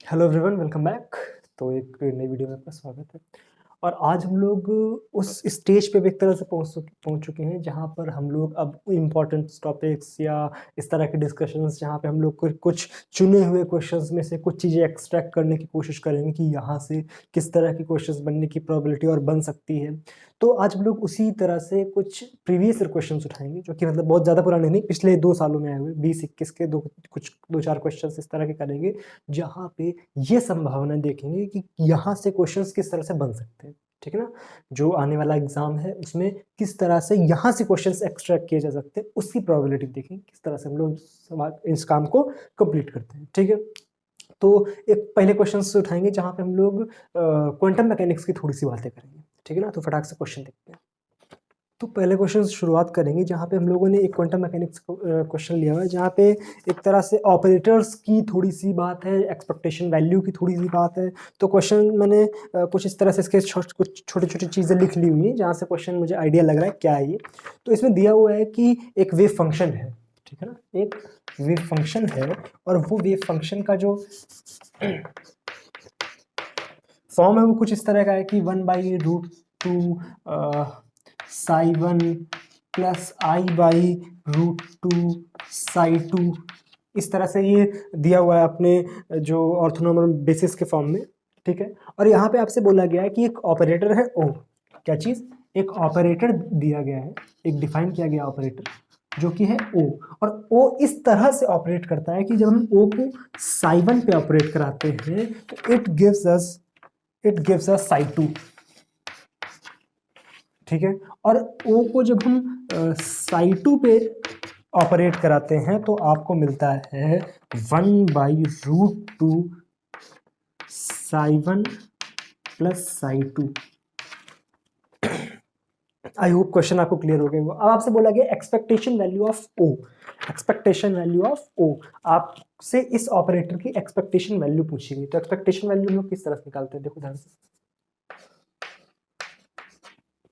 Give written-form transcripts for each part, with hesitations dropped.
Hello everyone, welcome back. तो एक नई वीडियो में आपका स्वागत है। और आज हम लोग उस स्टेज पे भी एक तरह से पहुंच चुके हैं जहां पर हम लोग अब इम्पोर्टेंट टॉपिक्स या इस तरह के डिस्कशंस जहां पे हम लोग कुछ चुने हुए क्वेश्चंस में से कुछ चीज़ें एक्सट्रैक्ट करने की कोशिश करेंगे कि यहाँ से किस तरह के क्वेश्चंस बनने की प्रोबेबिलिटी और बन सकती है। तो आज हम लोग उसी तरह से कुछ प्रीवियस ईयर क्वेश्चंस उठाएंगे जो कि मतलब बहुत ज़्यादा पुराने नहीं, पिछले 2 सालों में आए हुए 20-21 के दो चार क्वेश्चन इस तरह के करेंगे जहाँ पे ये संभावना देखेंगे कि यहाँ से क्वेश्चंस किस तरह से बन सकते हैं। ठीक है ना, जो आने वाला एग्जाम है उसमें किस तरह से यहाँ से क्वेश्चंस एक्सट्रैक्ट किए जा सकते हैं उसकी प्रोबेबिलिटी देखेंगे, किस तरह से हम लोग इस काम को कंप्लीट करते हैं। ठीक है, तो एक पहले क्वेश्चन से उठाएंगे जहाँ पे हम लोग क्वांटम मैकेनिक्स की थोड़ी सी बातें करेंगे। ठीक है ना, तो फटाक से क्वेश्चन देखते हैं। तो पहले क्वेश्चन से शुरुआत करेंगे जहाँ पे हम लोगों ने एक क्वांटम मैकेनिक्स क्वेश्चन लिया हुआ है जहाँ पे एक तरह से ऑपरेटर्स की थोड़ी सी बात है, एक्सपेक्टेशन वैल्यू की थोड़ी सी बात है। तो क्वेश्चन मैंने कुछ इस तरह से इसके कुछ छोटी छोटी चीज़ें लिख ली हुई हैं जहाँ से क्वेश्चन मुझे आइडिया लग रहा है क्या है ये। तो इसमें दिया हुआ है कि एक वेव फंक्शन है। ठीक है ना, एक वेव फंक्शन है और वो वेव फंक्शन का जो फॉर्म है वो कुछ इस तरह का है कि 1/√2 psi 1 plus I by √2 Sai 2, इस तरह से ये दिया हुआ है अपने जो ऑर्थोनॉर्मल बेसिस के फॉर्म में। ठीक है, और यहाँ पे आपसे बोला गया है कि एक ऑपरेटर है ओ। क्या चीज़? एक ऑपरेटर दिया गया है, एक डिफाइन किया गया ऑपरेटर जो कि है ओ। और ओ इस तरह से ऑपरेट करता है कि जब हम ओ को साई 1 पे ऑपरेट कराते हैं तो इट गिव्स अस साई 2। ठीक है, और ओ को जब हम साई 2 पे ऑपरेट कराते हैं तो आपको मिलता है 1/√2 psi 1 plus psi 2। I hope question आपको क्लियर हो गया। अब आपसे बोला गया expectation value of O. Expectation value of O, आपसे इस ऑपरेटर की एक्सपेक्टेशन वैल्यू पूछेगी। तो एक्सपेक्टेशन वैल्यू हम लोग किस तरह से निकालते हैं, देखो ध्यान से।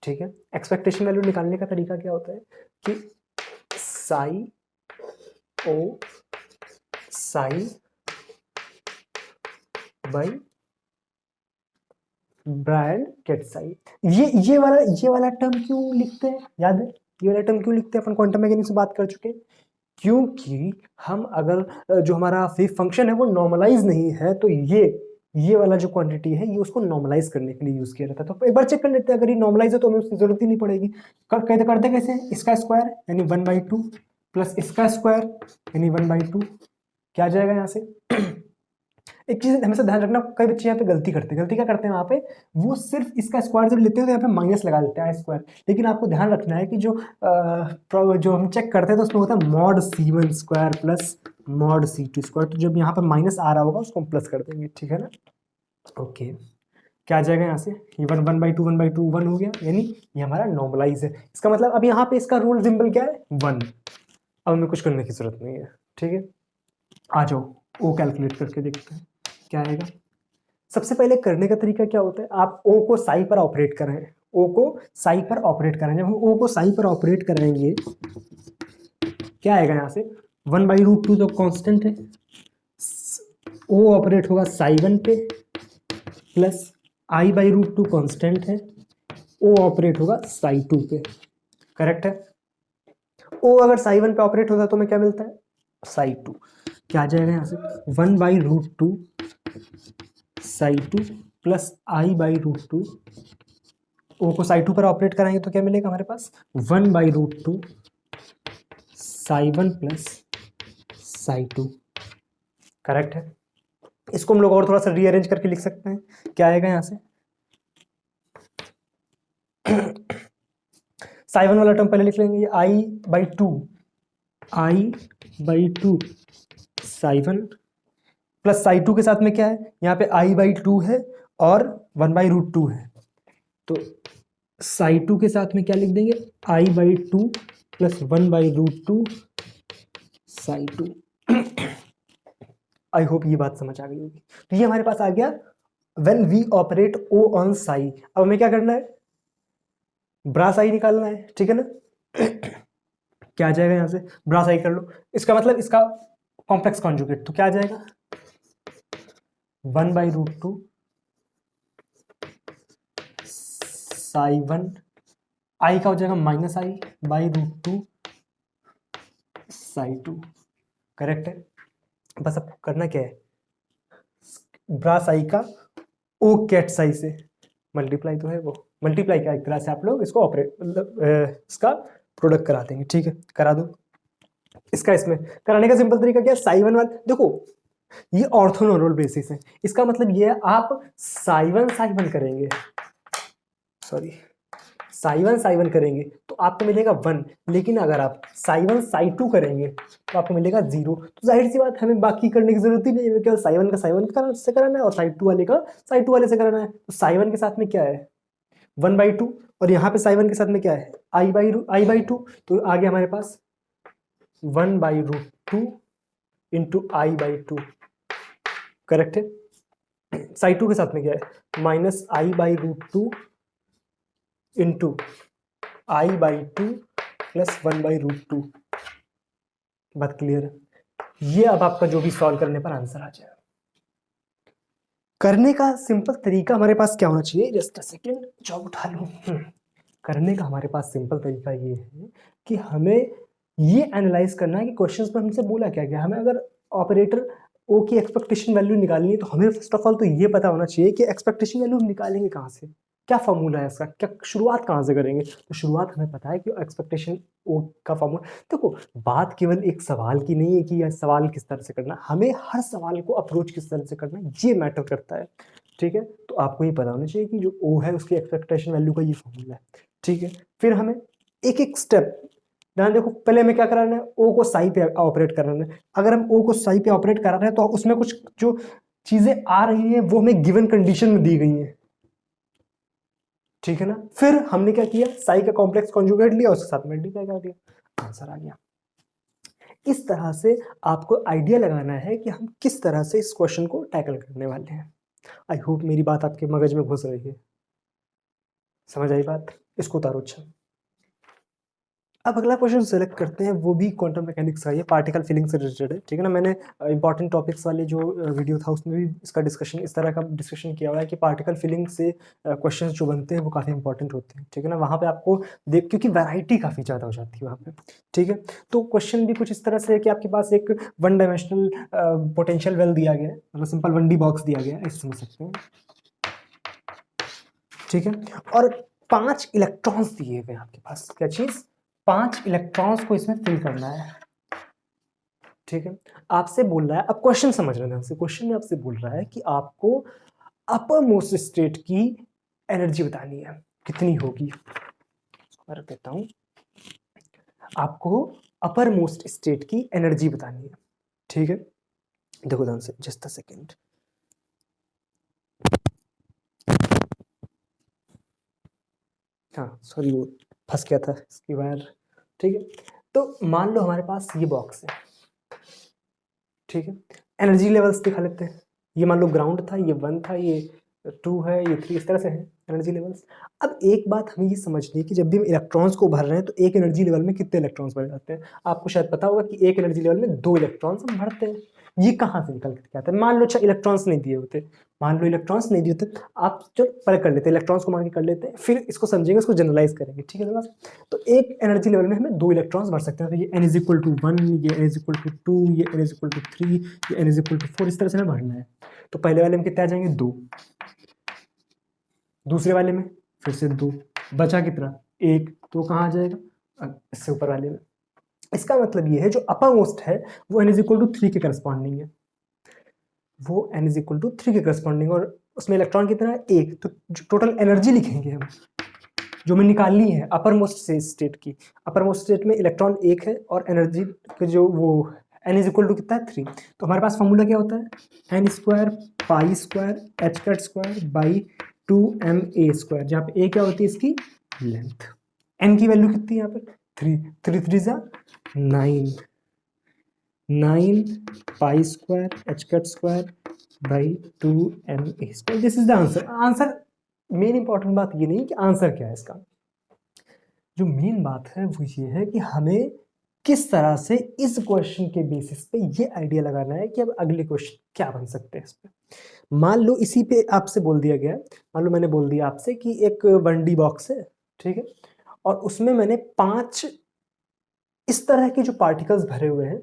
ठीक है, एक्सपेक्टेशन वैल्यू निकालने का तरीका क्या होता है कि साई ओ साई बाई ब्रैकेट साई। ये वाला टर्म क्यों लिखते हैं, याद है? ये वाला टर्म क्यों लिखते हैं? अपन क्वांटम मैकेनिक्स से बात कर चुके हैं। क्योंकि हम अगर जो हमारा वेव फंक्शन है वो नॉर्मलाइज नहीं है तो ये वाला जो क्वांटिटी है ये उसको नॉर्मलाइज करने के लिए यूज किया जाता है। तो एक बार चेक कर लेते हैं, अगर ये नॉर्मलाइज है तो हमें उसकी जरूरत ही नहीं पड़ेगी। कहते करते कैसे? इसका स्क्वायर यानी 1/2 प्लस इसका स्क्वायर यानी 1/2। क्या आ जाएगा यहाँ से? एक चीज हमेशा ध्यान रखना, कई बच्चे यहाँ पे गलती क्या करते हैं वहां पे, वो सिर्फ इसका स्क्वायर जब लेते हैं तो यहाँ पे माइनस लगा देते हैं स्क्वायर। लेकिन आपको ध्यान रखना है कि जो हम चेक करते हैं तो उसमें होता है mod C1 square plus mod C2 square. तो जब यहाँ पर माइनस आ रहा होगा उसको हम प्लस कर देंगे। ठीक है ना, ओके। क्या आ जाएगा यहाँ से? ये 1/2 1 हो गया, यानी ये हमारा नॉर्मलाइज है। इसका मतलब अब यहाँ पे इसका रूल सिंपल क्या है? 1। अब हमें कुछ करने की जरूरत नहीं है। ठीक है, आ जाओ ओ कैलकुलेट करके देखते हैं क्या आएगा। सबसे पहले करने का तरीका क्या होता है, आप ओ को साई पर ऑपरेट करें। ओ को साई पर ऑपरेट करें, जब हम ओ को साई पर ऑपरेट करेंगे क्या आएगा यहाँ से? 1/√2 तो कांस्टेंट है, ओ ऑपरेट होगा साई 1 पे प्लस I/√2 कांस्टेंट है, ओ ऑपरेट होगा साई 2 पे। करेक्ट है? ओ अगर साई 1 पे ऑपरेट होता है तो हमें क्या मिलता है? साई 2। क्या आ जाएगा यहाँ से? 1/√2 साई 2 प्लस I/√2। ओ को साई 2 पर ऑपरेट कराएंगे तो क्या मिलेगा हमारे पास? 1/√2 साई 1 प्लस साई 2। करेक्ट है? इसको हम लोग और थोड़ा सा रीअरेंज करके लिख सकते हैं। क्या आएगा यहाँ से? साई 1 वाला टर्म पहले लिख लेंगे, I/2 साई 1 प्लस साई 2 के साथ में क्या है? यहाँ पे I/2 है और 1/√2 है, तो साई 2 के साथ में क्या लिख देंगे? I/2 plus 1/√2 Sai 2। I hope ये बात समझ आ गई होगी। तो ये हमारे पास आ गया when we operate O on psi. अब हमें क्या करना है? ब्रा साई निकालना है। ठीक है ना, क्या आ जाएगा यहाँ से? ब्रा साई कर लो, इसका मतलब इसका कॉम्प्लेक्स कॉन्जुगेट, तो क्या आ जाएगा? 1/√2 psi1, आई का हो जाएगा -i/√2 psi2। करेक्ट है। बस अब करना क्या है, ब्रास आई का ओ कैट साई से मल्टीप्लाई, तो है वो मल्टीप्लाई का एक तरह से आप लोग इसको ऑपरेट मतलब इसका प्रोडक्ट करा देंगे। ठीक है, करा दो। इसका इसमें कराने का सिंपल तरीका क्या है, साई1 वाला देखो ये ऑर्थोनॉर्मल बेसिस है, इसका मतलब ये है आप साई1 करेंगे, सॉरी साई1 करेंगे तो आपको मिलेगा 1, लेकिन अगर आप साई1 साई2 करेंगे तो आपको मिलेगा 0। तो जाहिर सी बात हमें बाकी करने की जरूरत ही नहीं है, केवल साई1 का साई1 से कराना है और साई2 वाले का साई2 वाले से कराना है। तो साई1 के साथ में क्या है 1/2 और यहाँ पे साई1 के साथ में क्या है i/2, तो आगे हमारे पास 1/√2 इंटू i/2। करेक्ट है। साई2 के साथ में क्या है -i/√2 इंटू i/2 प्लस 1/√2। बात क्लियर है। ये अब आपका जो भी सॉल्व करने पर आंसर आ जाएगा। करने का सिंपल तरीका हमारे पास क्या होना चाहिए, जस्ट अ सेकेंड जॉब उठा लूं। करने का हमारे पास सिंपल तरीका ये है कि हमें ये एनालाइज करना है कि क्वेश्चंस में हमसे बोला क्या गया। हमें अगर ऑपरेटर ओ की एक्सपेक्टेशन वैल्यू निकालनी है तो हमें फर्स्ट ऑफ ऑल तो ये पता होना चाहिए कि एक्सपेक्टेशन वैल्यू हम निकालेंगे कहाँ से, क्या फॉर्मूला है इसका, क्या शुरुआत कहाँ से करेंगे। तो शुरुआत हमें पता है कि एक्सपेक्टेशन ओ का फॉर्मूला। देखो बात केवल एक सवाल की नहीं है कि यह सवाल किस तरह से करना, हमें हर सवाल को अप्रोच किस तरह से करना ये मैटर करता है। ठीक है, तो आपको ये पता होना चाहिए कि जो ओ है उसकी एक्सपेक्टेशन वैल्यू का ये फॉर्मूला है। ठीक है, फिर हमें एक एक स्टेप ध्यान देखो, पहले हमें क्या कराना है, ओ को साई पे ऑपरेट कराना है। अगर हम ओ को साई पे ऑपरेट करा रहे हैं तो उसमें कुछ जो चीजें आ रही हैं वो हमें गिवन कंडीशन में दी गई हैं। ठीक है ना, फिर हमने क्या किया, साई का कॉम्प्लेक्स कॉन्जुगेट लिया, उसके साथ मल्टीप्लाई कर दिया, आंसर आ गया। इस तरह से आपको आइडिया लगाना है कि हम किस तरह से इस क्वेश्चन को टैकल करने वाले हैं। आई होप मेरी बात आपके मगज में घुस रही है, समझ आई बात। इसको उतारो। अच्छा, अब अगला क्वेश्चन सेलेक्ट करते हैं, वो भी क्वांटम मैकेनिक्स का, ये पार्टिकल फिलिंग से रिलेटेड है। ठीक है ना, मैंने इंपॉर्टेंट टॉपिक्स वाले जो वीडियो था उसमें भी इसका डिस्कशन, इस तरह का डिस्कशन किया हुआ है कि पार्टिकल फिलिंग से क्वेश्चंस जो बनते हैं वो काफ़ी इंपॉर्टेंट होते हैं। ठीक है ना, वहाँ पे आपको देख, क्योंकि वैरायटी काफ़ी ज़्यादा हो जाती है वहाँ पे। ठीक है, तो क्वेश्चन भी कुछ इस तरह से है कि आपके पास एक 1 डायमेंशनल पोटेंशियल वेल दिया गया है, मतलब सिंपल 1D बॉक्स दिया गया है, ऐसे समझ सकते हैं। ठीक है, और 5 इलेक्ट्रॉन्स दिए हुए हैं आपके पास, क्या चीज, 5 इलेक्ट्रॉन्स को इसमें फिल करना है। ठीक है, आपसे बोल रहा है, अब क्वेश्चन समझ रहे हैं आपसे, क्वेश्चन में आपसे बोल रहा है कि आपको अपर मोस्ट स्टेट की एनर्जी बतानी है, कितनी होगी। मैं रख देता हूं, आपको अपर मोस्ट स्टेट की एनर्जी बतानी है। ठीक है, देखो ध्यान से, जस्ट अ सेकेंड। हाँ सॉरी, वो फंस गया था इसकी वायर। ठीक है, तो मान लो हमारे पास ये बॉक्स है। ठीक है, एनर्जी लेवल्स दिखा लेते हैं। ये मान लो ग्राउंड था, ये 1 था, ये 2 है, ये 3, इस तरह से है एनर्जी लेवल्स। अब एक बात हमें ये समझनी है कि जब भी हम इलेक्ट्रॉन्स को भर रहे हैं तो एक एनर्जी लेवल में कितने इलेक्ट्रॉन्स भर जाते हैं। आपको शायद पता होगा कि एक एनर्जी लेवल में 2 इलेक्ट्रॉन्स हम भरते हैं। ये कहाँ से निकल के आते हैं, मान लो अच्छा इलेक्ट्रॉन्स नहीं दिए होते, मान लो इलेक्ट्रॉन्स नहीं दिए होते, आप चलो पहले कर लेते हैं, इलेक्ट्रॉन्स को मान के कर लेते हैं, फिर इसको समझेंगे, इसको जनरलाइज करेंगे। ठीक है ना, तो एक एनर्जी लेवल में हमें 2 इलेक्ट्रॉन्स भर सकते हैं। तो ये n = 1, ये n = 2, ये n = 3, ये n = 4, इस तरह से हमें भरना है। तो पहले वाले में कितने आ जाएंगे 2, दूसरे वाले में फिर से 2, बचा कितना 1, तो कहाँ आ जाएगा इससे ऊपर वाले में। इसका मतलब ये है जो अपर मोस्ट है वो n = 3 के करस्पॉन्डिंग है, वो n = 3 के करस्पॉन्डिंग, और उसमें इलेक्ट्रॉन कितना है 1। तो टोटल एनर्जी लिखेंगे हम जो हमें निकालनी है अपर मोस्ट से स्टेट की। अपर मोस्ट स्टेट में इलेक्ट्रॉन 1 है और एनर्जी के जो वो n = कितना है 3। तो हमारे पास फॉर्मूला क्या होता है, n² π² h² / 2ma², जहाँ पे a क्या होती है इसकी लेंथ, n की वैल्यू कितनी है यहाँ पर 3, 3 3 जा 9, 9 π² h² / 2ma²। This is the answer. Answer main important बात ये नहीं कि आंसर क्या है इसका, जो मेन बात है वो ये है कि हमें किस तरह से इस क्वेश्चन के बेसिस पे ये आइडिया लगाना है कि अब अगले क्वेश्चन क्या बन सकते हैं इस पे। मान लो इसी पे आपसे बोल दिया गया है, मान लो मैंने बोल दिया आपसे कि एक 1D बॉक्स है, ठीक है, और उसमें मैंने 5 इस तरह के जो पार्टिकल्स भरे हुए हैं,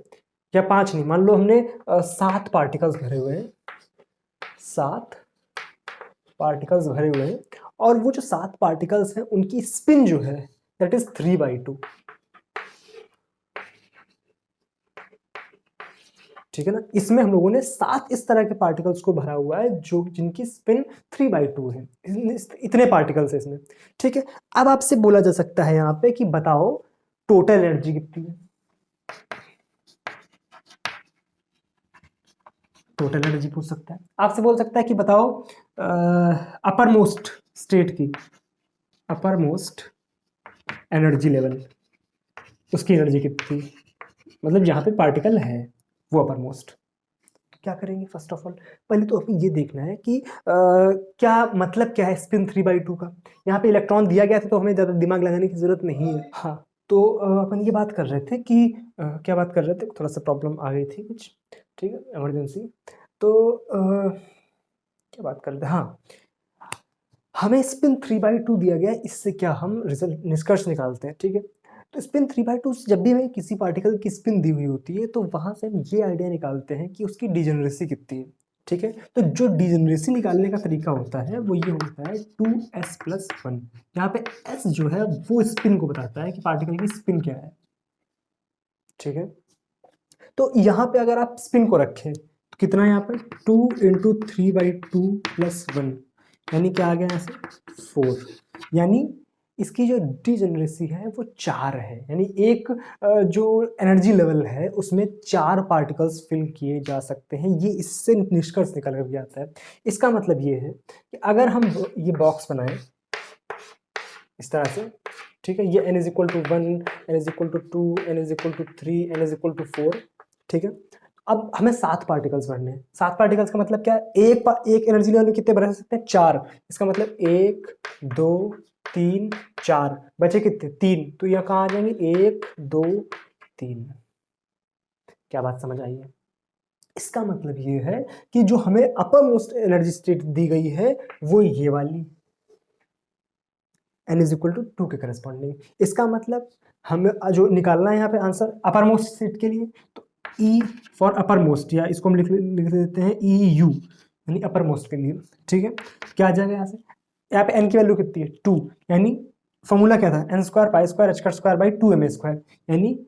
या 5 नहीं, मान लो हमने 7 पार्टिकल्स भरे हुए हैं, 7 पार्टिकल्स भरे हुए हैं, और वो जो 7 पार्टिकल्स हैं उनकी स्पिन जो है दैट इज 3/2, ठीक है ना। इसमें हम लोगों ने 7 इस तरह के पार्टिकल्स को भरा हुआ है जो जिनकी स्पिन 3/2 है, इतने पार्टिकल्स है इसमें, ठीक है। अब आपसे बोला जा सकता है यहाँ पे कि बताओ टोटल एनर्जी कितनी है, टोटल एनर्जी पूछ सकता है, आपसे बोल सकता है कि बताओ अपर मोस्ट स्टेट की अपर मोस्ट एनर्जी लेवल, उसकी एनर्जी कितनी, मतलब जहां पे पार्टिकल है वो अपर मोस्ट। क्या करेंगे, फर्स्ट ऑफ ऑल पहले तो हमें ये देखना है कि क्या मतलब क्या है स्पिन 3/2 का। यहाँ पे इलेक्ट्रॉन दिया गया था तो हमें ज़्यादा दिमाग लगाने की जरूरत नहीं है। हाँ, तो अपन ये बात कर रहे थे कि क्या बात कर रहे थे, थोड़ा सा प्रॉब्लम आ गई थी कुछ, ठीक है, इमरजेंसी। तो क्या बात कर रहे थे, हाँ, हमें स्पिन 3/2 दिया गया है, इससे क्या हम रिजल्ट निष्कर्ष निकालते हैं, ठीक है। तो स्पिन 3/2 जब भी हमें किसी पार्टिकल की स्पिन दी हुई होती है तो वहां से हम ये आइडिया निकालते हैं कि उसकी डिजेनरेसी कितनी है, ठीक है। तो जो डिजेनरेसी निकालने का तरीका होता है वो ये होता है 2s+1। यहाँ पे s जो है वो स्पिन को बताता है कि पार्टिकल की स्पिन क्या है, ठीक है। तो यहाँ पे अगर आप स्पिन को रखें तो कितना है यहाँ पे 2 × 3/2 + 1, यानी क्या आ गया यहाँ से 4, यानी इसकी जो डिजेनरेसी है वो 4 है, यानी एक जो एनर्जी लेवल है उसमें 4 पार्टिकल्स फिल किए जा सकते हैं, ये इससे निष्कर्ष निकल कर आता है। इसका मतलब ये है कि अगर हम ये बॉक्स बनाएं इस तरह से, ठीक है, ये n = 1, n = 2, n = 3, n = 4, ठीक है। अब हमें 7 पार्टिकल्स भरने हैं, 7 पार्टिकल्स का मतलब क्या है, एक एनर्जी लेवल में कितने भर सकते हैं, 4, इसका मतलब 1 2 3 4, बचे कितने 3, तो यहाँ कहाँ आ जाएंगे 1 2 3। क्या बात समझ आई है। इसका मतलब ये है कि जो हमें अपर मोस्ट एनर्जी स्टेट दी गई है वो ये वाली n = 2 के करस्पॉन्डिंग। इसका मतलब हमें जो निकालना है यहाँ पे आंसर अपर मोस्ट स्टेट के लिए, तो E फॉर अपर मोस्ट, या इसको हम लिख देते हैं EU, यानी अपर मोस्ट के लिए, ठीक है। क्या आ जाएगा यहाँ से, यहाँ पे n की वैल्यू कितनी है 2, यानी फॉर्मूला क्या था n² π² h²/2m², यानी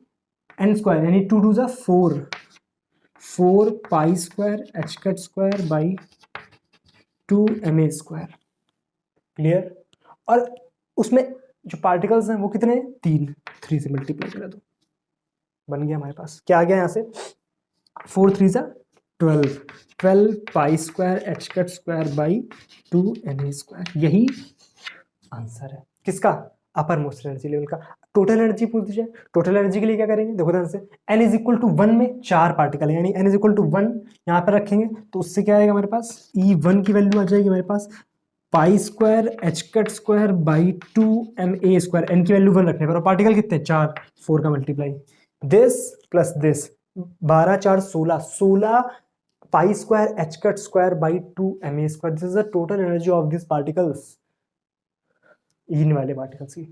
n², यानी 2 2 ज़ा 4, 4 π² h²/2ma², क्लियर। और उसमें जो पार्टिकल्स हैं वो कितने हैं 3, 3 से मल्टीप्लाई करा दो, बन गया हमारे पास, क्या आ गया यहाँ से 4 3 ज़ा 12, 12 π² h²/2ma², यही आंसर है किसका, अपर मोस्ट एनर्जी लेवल का। टोटल एनर्जी पूछ दीजिए, टोटल एनर्जी के लिए क्या करेंगे, देखो ध्यान से, n = 1 में 4 पार्टिकल है, यानी n = 1 यहाँ पर रखेंगे तो उससे क्या आएगा हमारे पास, E1 की वैल्यू आ जाएगी हमारे पास π² h²/2ma², n की वैल्यू 1 रखने पर, और पार्टिकल कितने 4, 4 का multiply, this plus this, 12 4 16, 16 π² h²/2ma², this is the total energy of this particles, इन वाले पार्टिकल्स की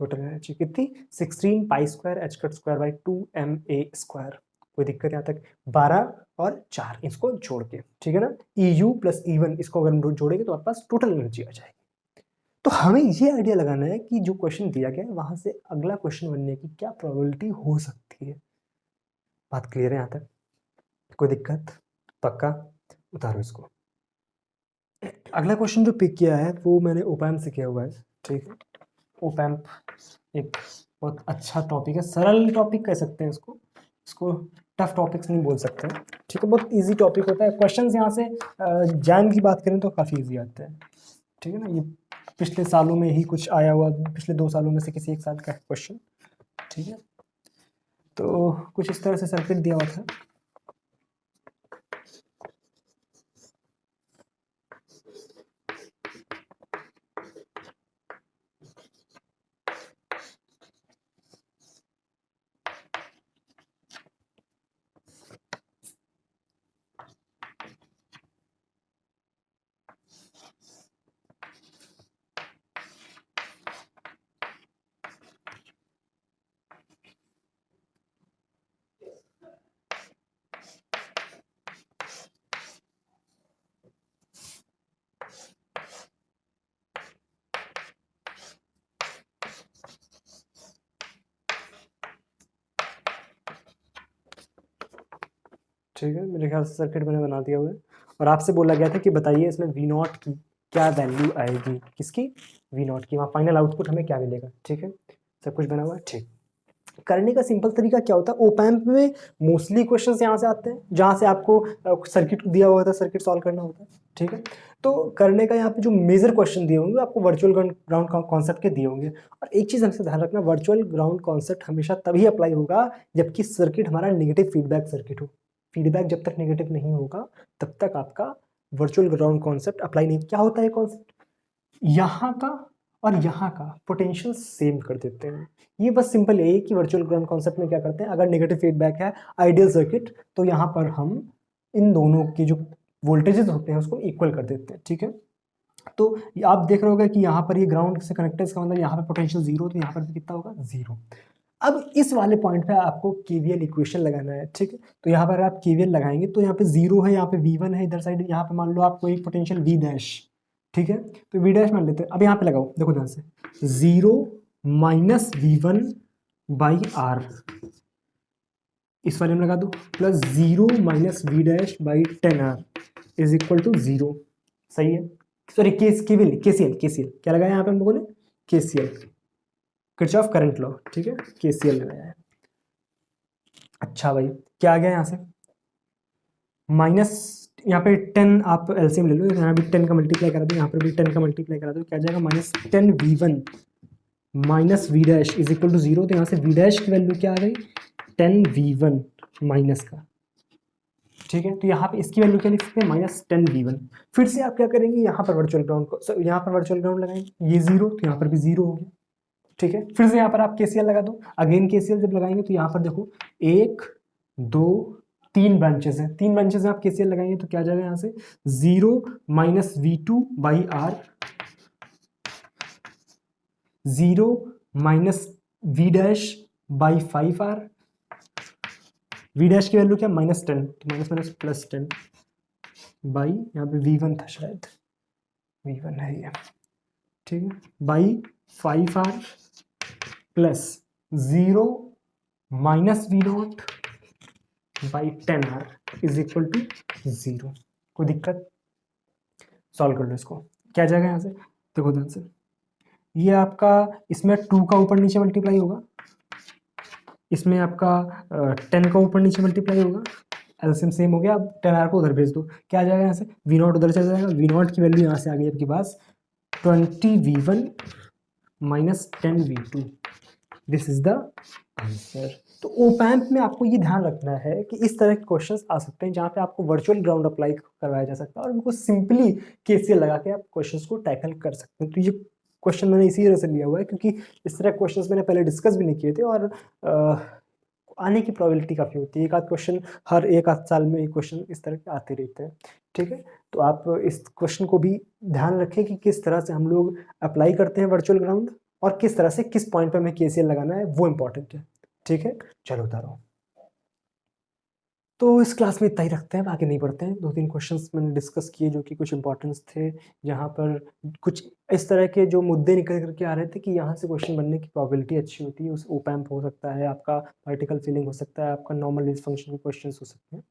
टोटल एनर्जी कितनी 16 π² h²/2ma²। कोई दिक्कत यहाँ तक, 12 और 4 इसको जोड़ के, ठीक है ना, EU + E1 इसको अगर हम जोड़ेंगे तो हमारे पास टोटल एनर्जी आ जाएगी। तो हमें ये आइडिया लगाना है कि जो क्वेश्चन दिया गया है वहां से अगला क्वेश्चन बनने की क्या प्रोबेबिलिटी हो सकती है। बात क्लियर है यहाँ तक, कोई दिक्कत, पक्का, उतारो इसको। अगला क्वेश्चन जो पिक किया है वो मैंने ओपैम्प से किया हुआ है, ठीक है। ओपैम्प एक बहुत अच्छा टॉपिक है, सरल टॉपिक कह सकते हैं इसको, इसको टफ टॉपिक्स नहीं बोल सकते हैं, ठीक है। बहुत इजी टॉपिक होता है, क्वेश्चंस यहाँ से जैन की बात करें तो काफ़ी इजी आते हैं, ठीक है ना। ये पिछले सालों में ही कुछ आया हुआ, पिछले 2 सालों में से किसी एक साल का क्वेश्चन, ठीक है। तो कुछ इस तरह से सर्किट दिया हुआ था, ठीक है, मेरे ख्याल से सर्किट मैंने बना दिया हुआ है और आपसे बोला गया था कि बताइए इसमें वी नॉट की क्या वैल्यू आएगी, किसकी, वी नॉट की, वहाँ फाइनल आउटपुट हमें क्या मिलेगा। ठीक है, सब कुछ बना हुआ है। ठीक, करने का सिंपल तरीका क्या होता है, ओप एम्प में मोस्टली क्वेश्चंस यहाँ से आते हैं जहाँ से आपको सर्किट दिया हुआ था, सर्किट सॉल्व करना होता है। ठीक है, तो करने का यहाँ पे जो मेजर क्वेश्चन दिए होंगे आपको वर्चुअल ग्राउंड कॉन्सेप्ट के दिए होंगे। और एक चीज़ हमसे ध्यान रखना, वर्चुअल ग्राउंड कॉन्सेप्ट हमेशा तभी अप्लाई होगा जबकि सर्किट हमारा नेगेटिव फीडबैक सर्किट हो। फीडबैक जब तक नेगेटिव नहीं होगा तब तक आपका वर्चुअल ग्राउंड कॉन्सेप्ट अप्लाई नहीं। क्या होता है कॉन्सेप्ट, यहाँ का और यहाँ का पोटेंशियल सेम कर देते हैं। ये बस सिंपल यही है कि वर्चुअल ग्राउंड कॉन्सेप्ट में क्या करते हैं, अगर नेगेटिव फीडबैक है आइडियल सर्किट तो यहाँ पर हम इन दोनों की जो वोल्टेजेस होते हैं उसको इक्वल कर देते हैं। ठीक है, तो आप देख रहे होगे कि यहाँ पर ये ग्राउंड से कनेक्टेड, इसका मतलब यहाँ पर पोटेंशियल जीरो, तो यहाँ पर भी कितना होगा, जीरो। अब इस वाले पॉइंट पे आपको केवीएल इक्वेशन लगाना है। ठीक है, तो यहाँ पर आप केवीएल लगाएंगे तो यहाँ पे जीरो है, यहाँ पे V1 है इधर साइड, यहाँ पे मान लो आपको एक पोटेंशियल V डैश। ठीक है, तो V डैश मान लेते हैं। अब यहाँ पे लगाओ, देखो ध्यान से, zero minus V1 by are, इस वाले में लगा दो, plus zero minus V dash by 10R is equal to zero. सही है, सॉरी केसीएल क्या लगाया यहाँ पे हम लोगों ने, केसीएल, किरचॉफ करंट लॉ। ठीक है, केसीएल लगाया है। अच्छा भाई, क्या आ गया यहाँ से, माइनस, यहाँ पे 10 आप एलसीएम ले लो, यहाँ भी 10 का मल्टीप्लाई करा दो, यहाँ पर भी 10 का मल्टीप्लाई करा दो, क्या जाएगा, minus 10V1 minus V dash is equal to zero. तो यहाँ से V डैश की वैल्यू क्या आ गई, 10V1 माइनस का। ठीक है, तो यहाँ पे इसकी वैल्यू क्या लिख सकते हैं, माइनस 10V1। फिर से आप क्या करेंगे, यहाँ पर वर्चुअल ग्राउंड को, यहाँ पर वर्चुअल ग्राउंड लगाएंगे, ये जीरो तो यहाँ पर भी जीरो हो गया। ठीक है, फिर से यहाँ पर आप केसीएल लगा दो, अगेन केसीएल जब लगाएंगे तो यहाँ पर देखो 1 2 3 ब्रांचेस हैं, 3 ब्रांचेस में आप केसीएल लगाएंगे तो क्या जाएगा यहाँ से, zero minus V2 by R, zero minus V dash by 5R, V dash की वैल्यू क्या, माइनस 10, तो माइनस माइनस प्लस 10 बाई, यहाँ पे V1 था शायद, V1 है ये। ठीक है, by 5R plus zero minus V nought by 10R is equal to zero. कोई दिक्कत, सॉल्व कर लो इसको, क्या जाएगा यहाँ से, देखो ध्यान से, ये आपका इसमें 2 का ऊपर नीचे मल्टीप्लाई होगा, इसमें आपका 10 का ऊपर नीचे मल्टीप्लाई होगा, एलसीएम सेम हो गया। अब 10R को उधर भेज दो, क्या जाएगा यहाँ से, V नॉट उधर चला जाएगा, V नॉट की वैल्यू यहाँ से आ गई आपके पास 20V1 minus 10V2, this is the answer. तो ओप एम्प में आपको ये ध्यान रखना है कि इस तरह के क्वेश्चंस आ सकते हैं जहाँ पे आपको वर्चुअल ग्राउंड अप्लाई करवाया जा सकता है और उनको सिंपली केसीएल लगा के आप क्वेश्चंस को टैकल कर सकते हैं। तो ये क्वेश्चन मैंने इसी तरह से लिया हुआ है क्योंकि इस तरह क्वेश्चंस मैंने पहले डिस्कस भी नहीं किए थे और आने की प्रोबेबिलिटी काफ़ी होती है, एक आध क्वेश्चन हर एक आध साल में एक क्वेश्चन इस तरह के आते रहते हैं। ठीक है, तो आप इस क्वेश्चन को भी ध्यान रखें कि किस तरह से हम लोग अप्लाई करते हैं वर्चुअल ग्राउंड और किस तरह से किस पॉइंट पे हमें केसीएल लगाना है, वो इंपॉर्टेंट है। ठीक है, चलो उतारो। तो इस क्लास में इतना ही रखते हैं, बाकी नहीं पढ़ते हैं। 2-3 क्वेश्चंस मैंने डिस्कस किए जो कि कुछ इंपॉर्टेंस थे, जहाँ पर कुछ इस तरह के जो मुद्दे निकल करके आ रहे थे कि यहाँ से क्वेश्चन बनने की प्रोबेबिलिटी अच्छी होती है। उस ओप एम्प हो सकता है, आपका पार्टिकल फिलिंग हो सकता है, आपका नॉर्मल वेव फंक्शन के क्वेश्चन हो सकते हैं,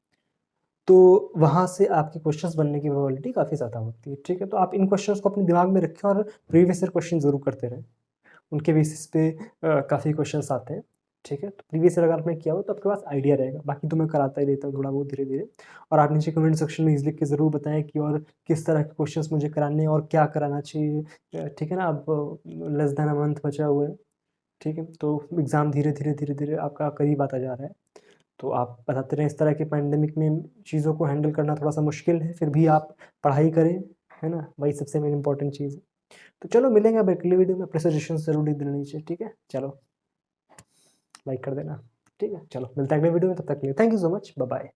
तो वहाँ से आपके क्वेश्चंस बनने की प्रोबेबिलिटी काफ़ी ज़्यादा होती है। ठीक है, तो आप इन क्वेश्चंस को अपने दिमाग में रखें और प्रीवियस ईयर क्वेश्चन ज़रूर करते रहें, उनके बेसिस पे काफ़ी क्वेश्चंस आते हैं। ठीक है, तो प्रीवियस ईयर अगर आपने किया हो तो आपके पास आइडिया रहेगा, बाकी तो मैं कराता ही रहता हूँ थोड़ा बहुत धीरे धीरे। और आप नीचे कमेंट सेक्शन में लिख के ज़रूर बताएं कि और किस तरह के क्वेश्चंस मुझे कराने हैं और क्या कराना चाहिए। ठीक है ना, अब लेस देन अ मंथ बचा हुआ है। ठीक है, तो एग्ज़ाम धीरे धीरे धीरे धीरे आपका करीब आता जा रहा है, तो आप बताते रहें। इस तरह के पैंडेमिक में चीज़ों को हैंडल करना थोड़ा सा मुश्किल है, फिर भी आप पढ़ाई करें, है ना, वही सबसे मेन इंपॉर्टेंट चीज़ है। तो चलो मिलेंगे अब अगली वीडियो में, अपने सजेशन ज़रूर देना नीचे। ठीक है, चलो लाइक कर देना। ठीक है, चलो मिलते हैं अगले वीडियो में, तब तक के लिए thank you so much, bye bye.